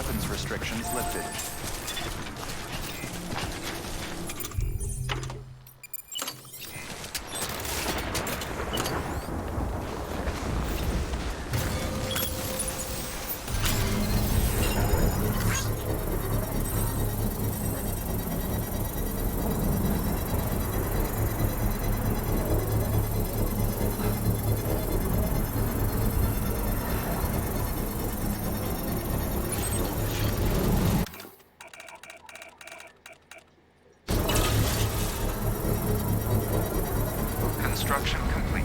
weapons restrictions lifted. Construction complete.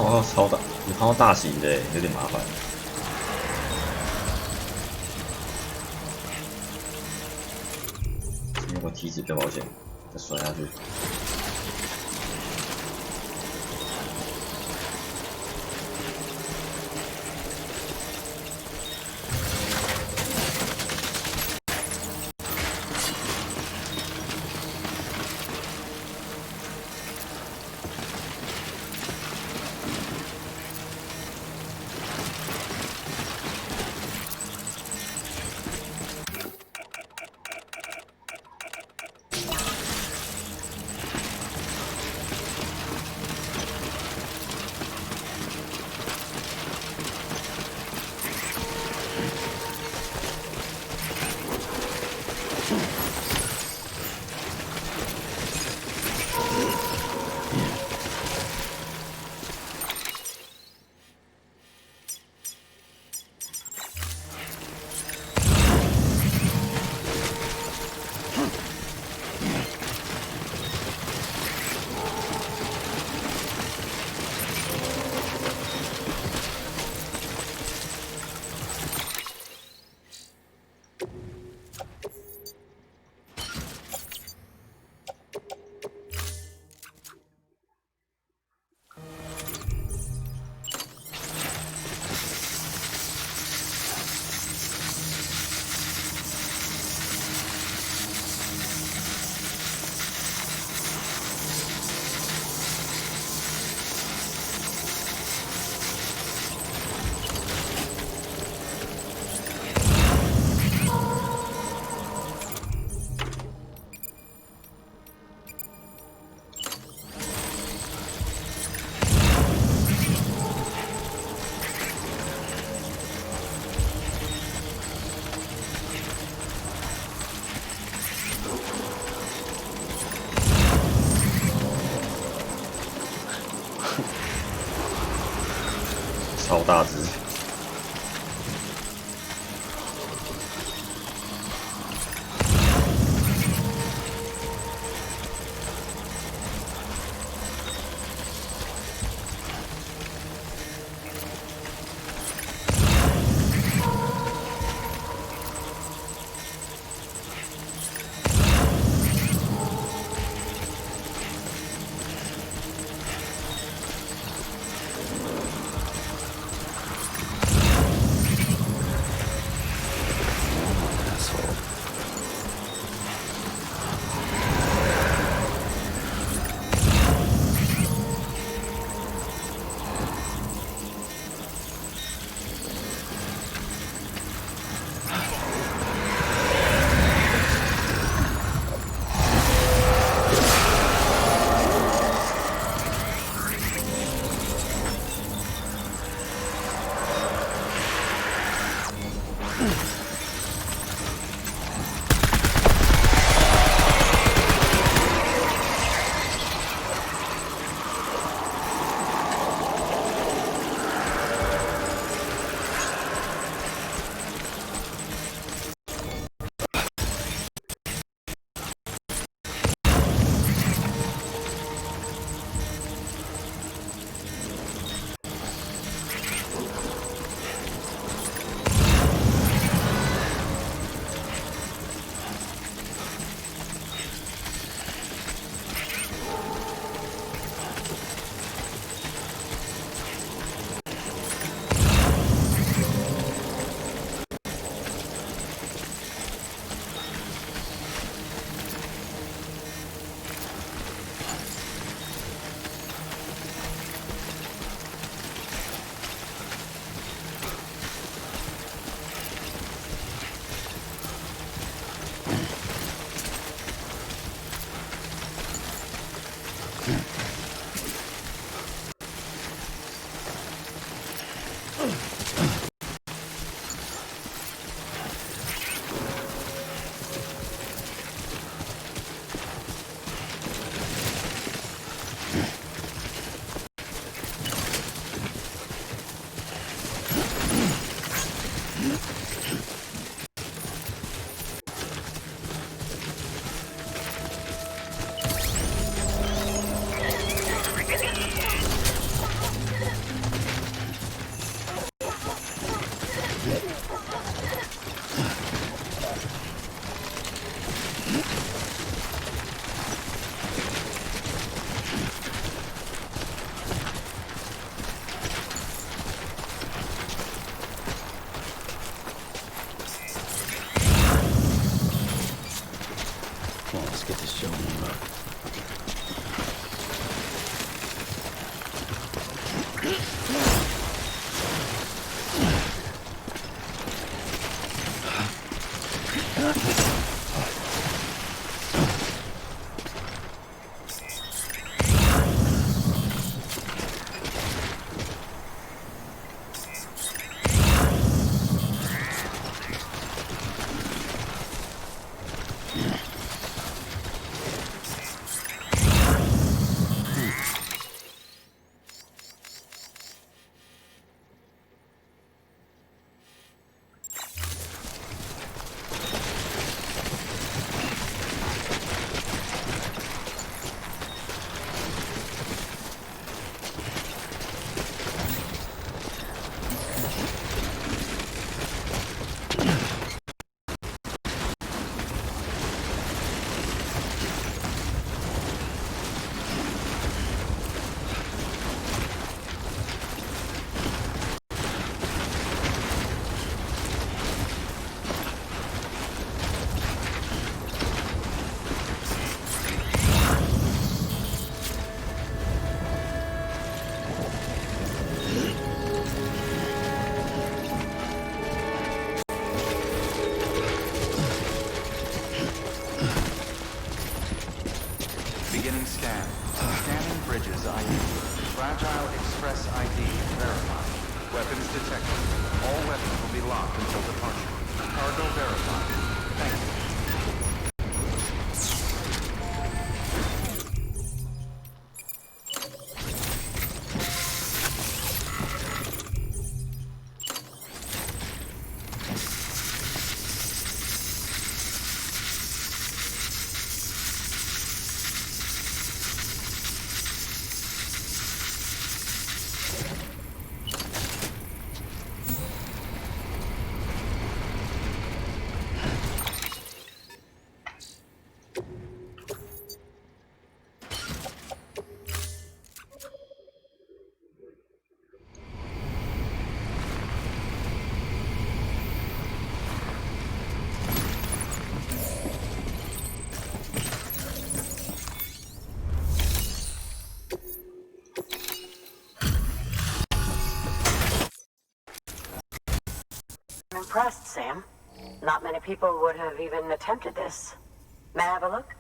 哦，超大，你看到大型的有点麻烦。用个梯子比较保险，再摔下去。超大只。Beginning scan. Scanning bridges ID. Fragile Express ID verified. Weapons detected. All weapons will be locked until departure. Cargo verified. Thank you. I'm impressed, Sam. Not many people would have even attempted this. May I have a look?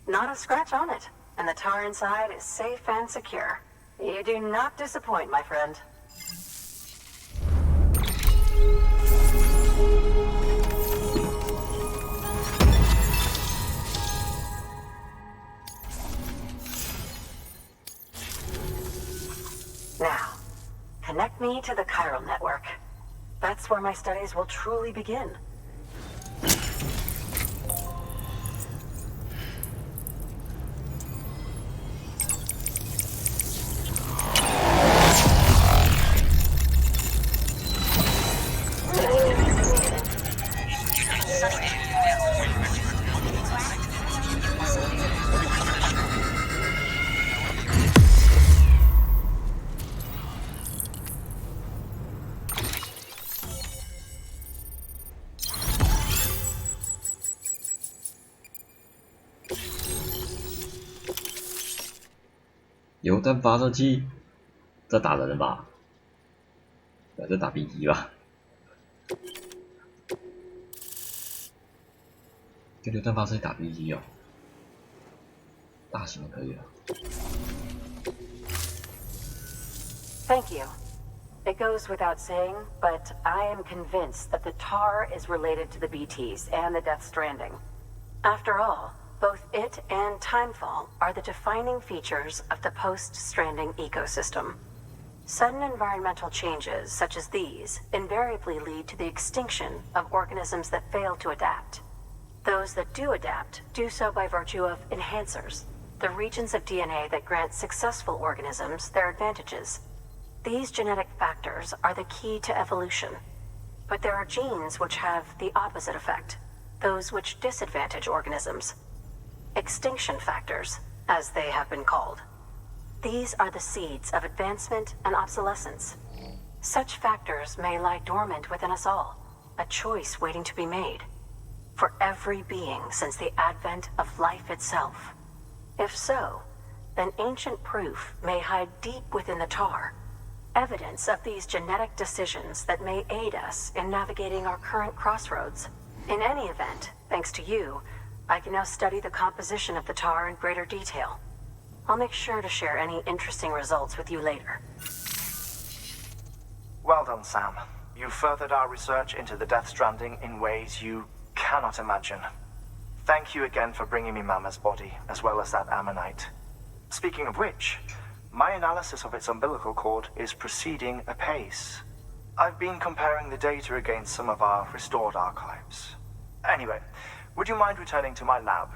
Not a scratch on it, and the tar inside is safe and secure. You do not disappoint, my friend. Now, connect me to the chiral network. That's where my studies will truly begin.油弹发射器，这打人了吧？这打 B 级吧？这榴弹发射器打 B 级哦，大型的可以了。Thank you. It goes without saying, but I am convinced that the tar is related to the BTs and the Death Stranding. After all, both it and Timefall are the defining features of the post-Stranding ecosystem. Sudden environmental changes such as these invariably lead to the extinction of organisms that fail to adapt. Those that do adapt do so by virtue of enhancers, the regions of DNA that grant successful organisms their advantages. These genetic factors are the key to evolution. But there are genes which have the opposite effect, those which disadvantage organisms. Extinction factors, as they have been called. These are the seeds of advancement and obsolescence. Such factors may lie dormant within us all, a choice waiting to be made. For every being since the advent of life itself. If so, then ancient proof may hide deep within the tar. Evidence of these genetic decisions that may aid us in navigating our current crossroads. In any event, thanks to you, I can now study the composition of the tar in greater detail. I'll make sure to share any interesting results with you later. Well done, Sam. You furthered our research into the Death Stranding in ways you cannot imagine. Thank you again for bringing me Mama's body, as well as that ammonite. Speaking of which, my analysis of its umbilical cord is proceeding apace. I've been comparing the data against some of our restored archives. Anyway, would you mind returning to my lab?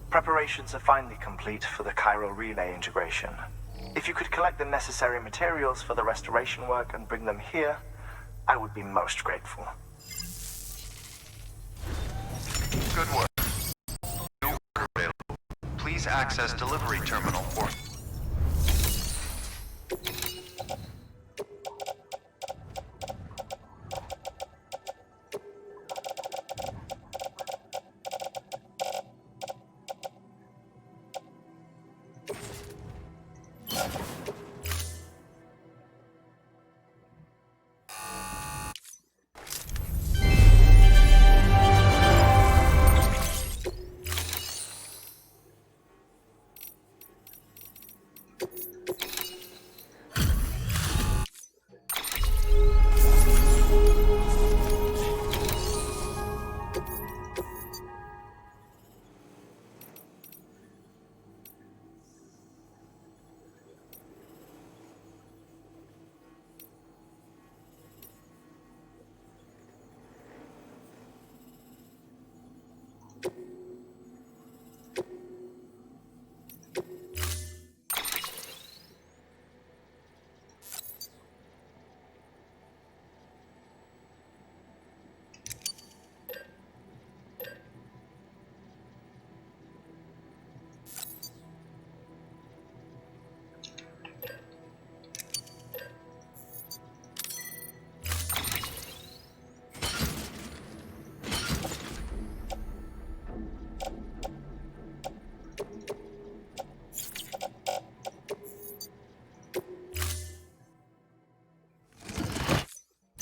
Preparations are finally complete for the chiral relay integration. If you could collect the necessary materials for the restoration work and bring them here, I would be most grateful. Good work. New order available. Please access delivery terminal or...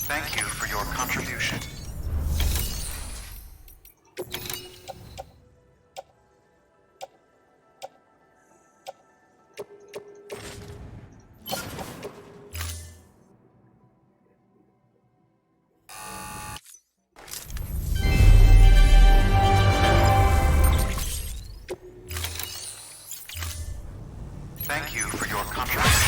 Thank you for your contribution. Thank you for your contribution.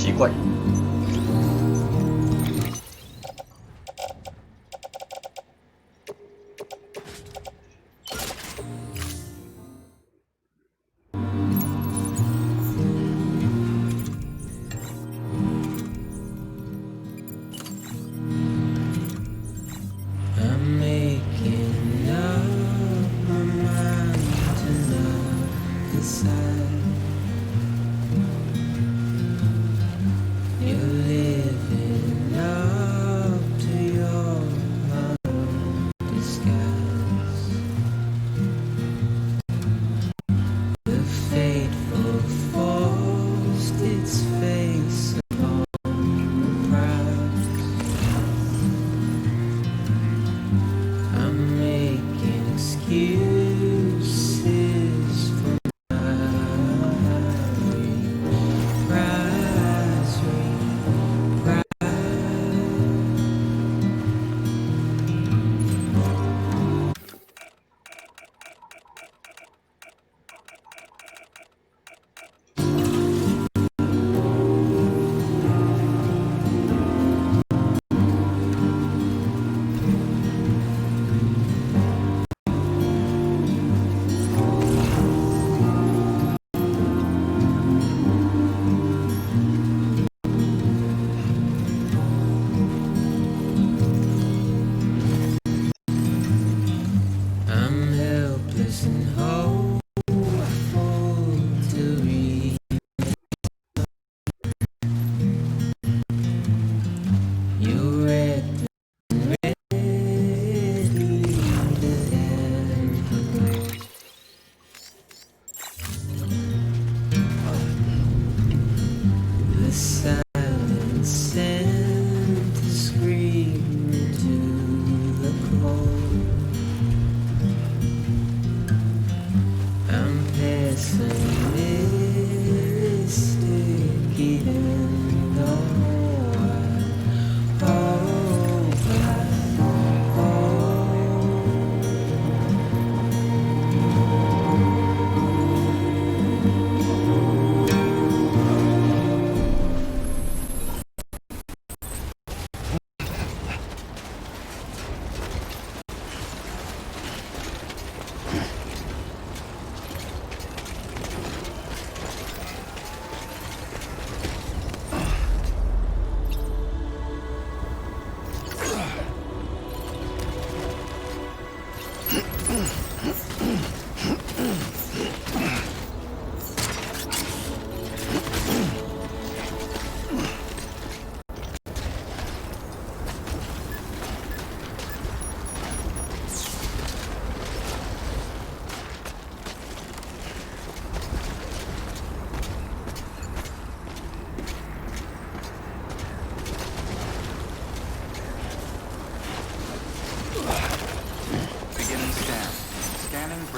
奇怪。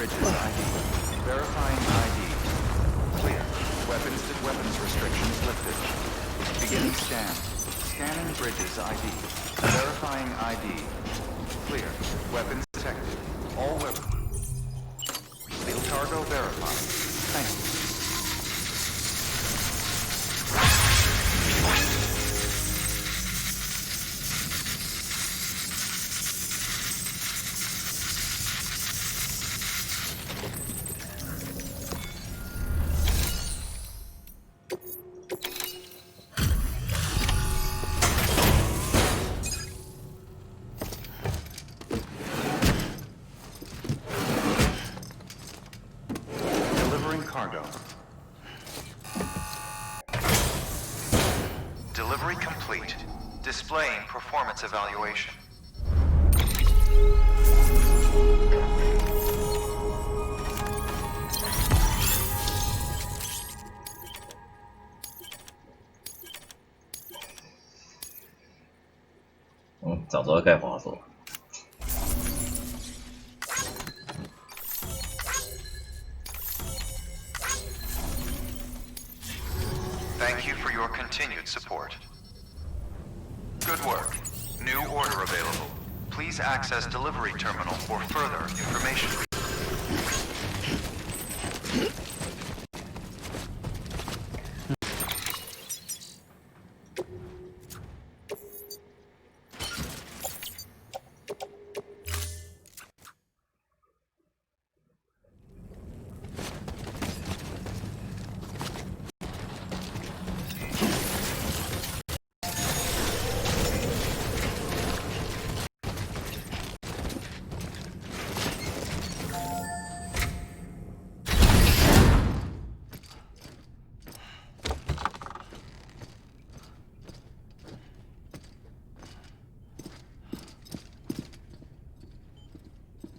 Bridges ID. Verifying ID. Clear. Weapons restrictions lifted. Beginning scan. Scanning Bridges ID. Verifying ID. Clear. Weapons detected. displaying performance evaluation.嗯，早知道该滑手。Thank you for your continued support. Good work. New order available. Please access delivery terminal for further information.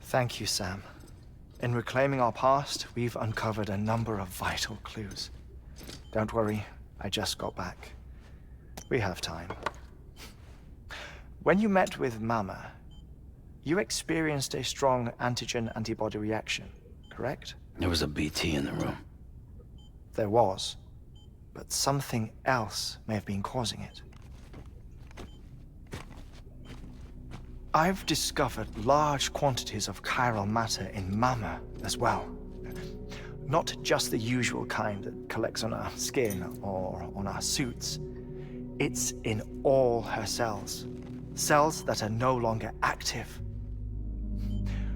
Thank you, Sam. In reclaiming our past, we've uncovered a number of vital clues. Don't worry, I just got back. We have time. When you met with Mama, you experienced a strong antigen-antibody reaction, correct? There was a BT in the room. There was, but something else may have been causing it. I've discovered large quantities of chiral matter in Mama as well. Not just the usual kind that collects on our skin or on our suits. It's in all her cells. Cells that are no longer active.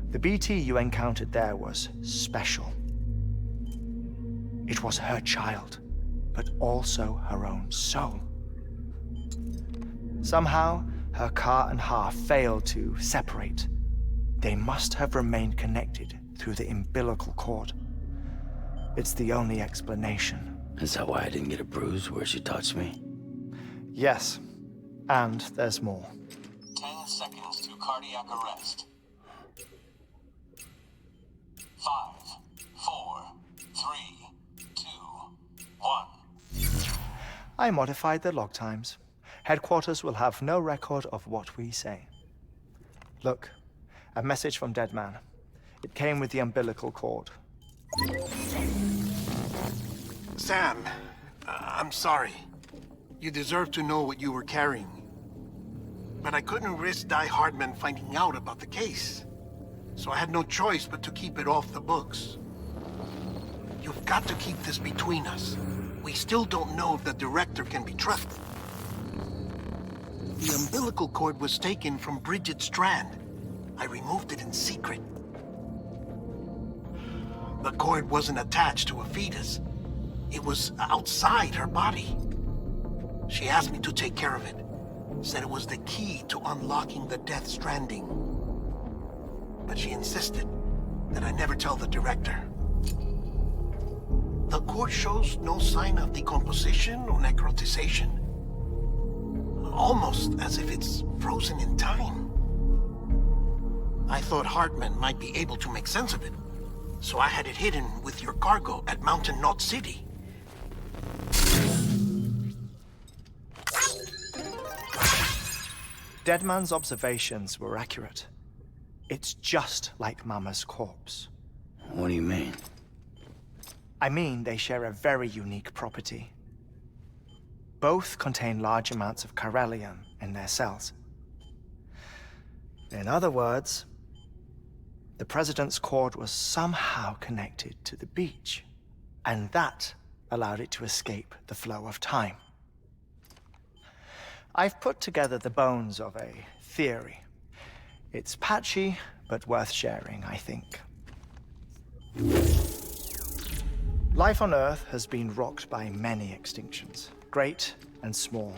The BT you encountered there was special. It was her child, but also her own soul. Somehow, her car and half failed to separate. They must have remained connected through the umbilical cord. It's the only explanation. Is that why I didn't get a bruise where she touched me? Yes, and there's more. 10 seconds to cardiac arrest. 5, 4, 3, 2, 1. I modified the log times. Headquarters will have no record of what we say. Look, a message from Deadman. It came with the umbilical cord. Sam, I'm sorry. You deserve to know what you were carrying. But I couldn't risk Die Hardman finding out about the case. So I had no choice but to keep it off the books. You've got to keep this between us. We still don't know if the director can be trusted. The umbilical cord was taken from Bridget Strand. I removed it in secret. The cord wasn't attached to a fetus. It was outside her body. She asked me to take care of it. Said it was the key to unlocking the Death Stranding. But she insisted that I never tell the director. The cord shows no sign of decomposition or necrotization. Almost as if it's frozen in time. I thought Hartman might be able to make sense of it, so I had it hidden with your cargo at Mountain Knot City. Deadman's observations were accurate. It's just like Mama's corpse. What do you mean? I mean, they share a very unique property. Both contain large amounts of chiralium in their cells. In other words, the President's cord was somehow connected to the beach, and that allowed it to escape the flow of time. I've put together the bones of a theory. It's patchy, but worth sharing, I think. Life on Earth has been rocked by many extinctions, great and small,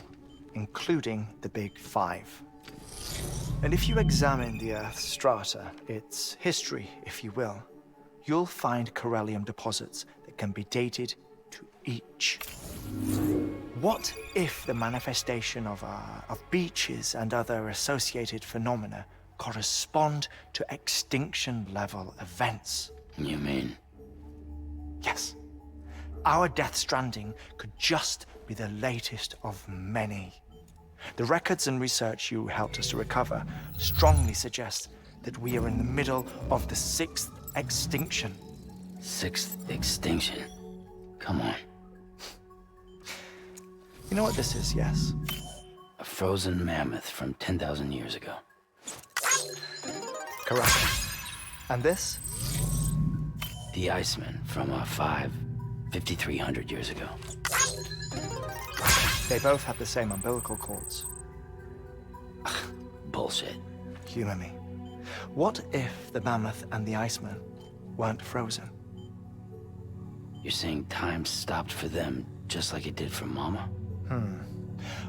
including the Big Five. And if you examine the Earth's strata, its history, if you will, you'll find chiralium deposits that can be dated to each. What if the manifestation of beaches and other associated phenomena correspond to extinction-level events? You mean? Yes. Our Death Stranding could just be the latest of many. The records and research you helped us to recover strongly suggest that we are in the middle of the 6th extinction. 6th extinction? Come on. You know what this is, yes? A frozen mammoth from 10,000 years ago. Correct. And this? The Iceman from 5,300 years ago. They both have the same umbilical cords. Bullshit. Humor me. What if the mammoth and the Iceman weren't frozen? You're saying time stopped for them just like it did for Mama?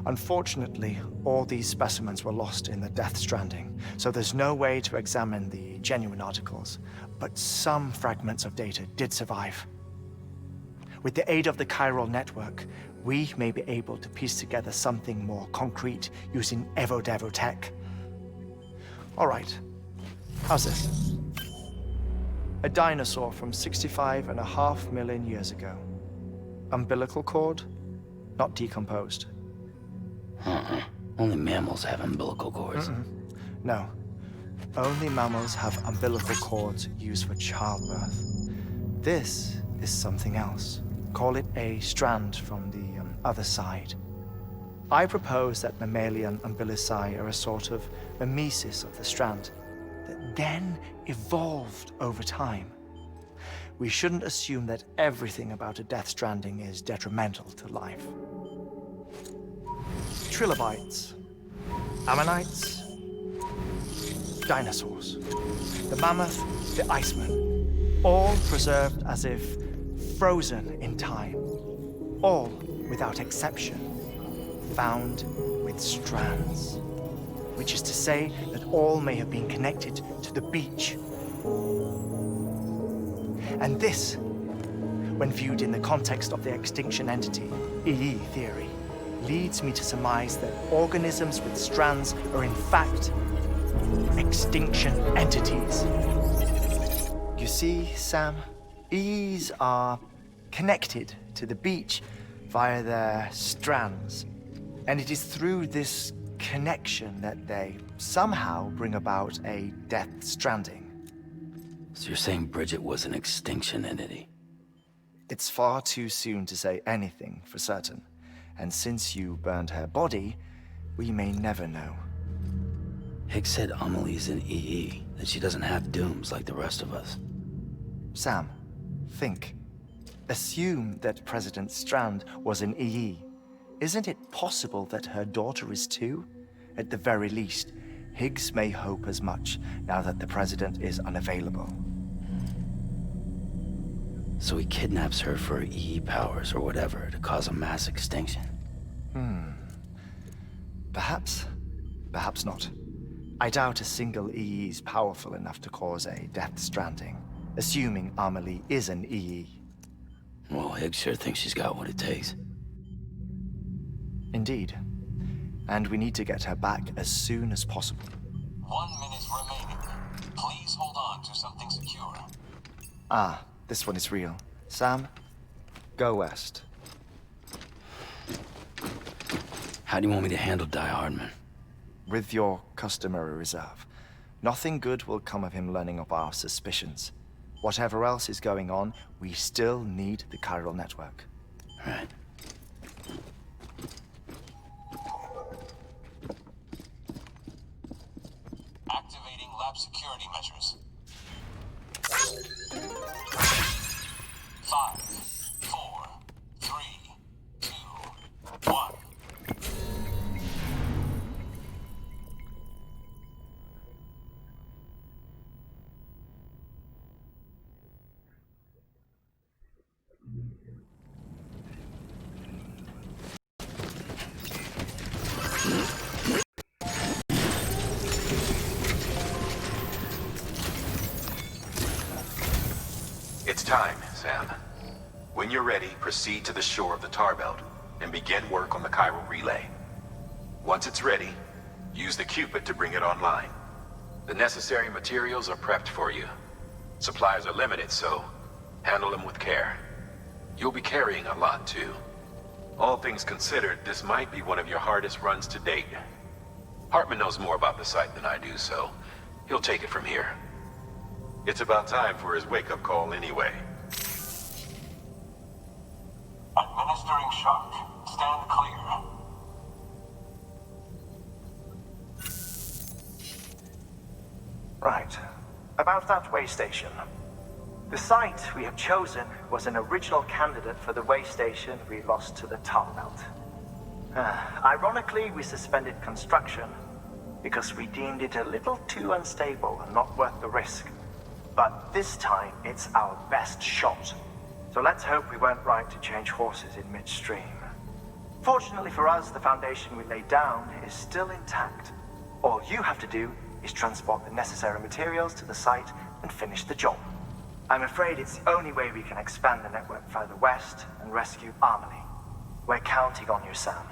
Unfortunately, all these specimens were lost in the Death Stranding, so there's no way to examine the genuine articles, but some fragments of data did survive. With the aid of the chiral network, we may be able to piece together something more concrete using Evo-Devo tech. All right, how's this? A dinosaur from 65.5 million years ago. Umbilical cord, not decomposed. Only mammals have umbilical cords. No, only mammals have umbilical cords used for childbirth. This is something else. Call it a strand from the other side. I propose that mammalian umbilici are a sort of mimesis of the strand that then evolved over time. We shouldn't assume that everything about a Death Stranding is detrimental to life. Trilobites, ammonites, dinosaurs, the mammoth, the Iceman, all preserved as if frozen in time, all without exception, found with strands, which is to say that all may have been connected to the beach. And this, when viewed in the context of the extinction entity, EE theory, leads me to surmise that organisms with strands are in fact extinction entities. You see, Sam, EEs are connected to the beach via their strands, and it is through this connection that they somehow bring about a Death Stranding. So you're saying Bridget was an extinction entity? It's far too soon to say anything for certain, and since you burned her body, we may never know. Higgs said Amelie's an EE, that she doesn't have dooms like the rest of us. Sam, think. Assume that President Strand was an EE. Isn't it possible that her daughter is too? At the very least, Higgs may hope as much now that the president is unavailable. So he kidnaps her for EE powers or whatever to cause a mass extinction. Perhaps. Perhaps not. I doubt a single EE is powerful enough to cause a Death Stranding, assuming Amelie is an EE. Well, Higgs sure thinks she's got what it takes. Indeed. And we need to get her back as soon as possible. 1 minute remaining. Please hold on to something secure. Ah, this one is real. Sam, go west. How do you want me to handle Die Hardman? With your customary reserve. Nothing good will come of him learning of our suspicions. Whatever else is going on, we still need the chiral network. Right. Activating lab security measures. 5, 4, 3, 2, 1. It's time, Sam. When you're ready, proceed to the shore of the tar belt and begin work on the chiral relay. Once it's ready, use the Cupid to bring it online. The necessary materials are prepped for you. Supplies are limited, so handle them with care. You'll be carrying a lot, too. All things considered, this might be one of your hardest runs to date. Hartman knows more about the site than I do, so he'll take it from here. It's about time for his wake-up call anyway. Administering shock. Stand clear. Right. About that way station. The site we have chosen was an original candidate for the way station we lost to the tar belt. Ironically, we suspended construction because we deemed it a little too unstable and not worth the risk. But this time, it's our best shot. So let's hope we weren't right to change horses in midstream. Fortunately for us, the foundation we laid down is still intact. All you have to do is transport the necessary materials to the site and finish the job. I'm afraid it's the only way we can expand the network further west and rescue Harmony. We're counting on you, Sam.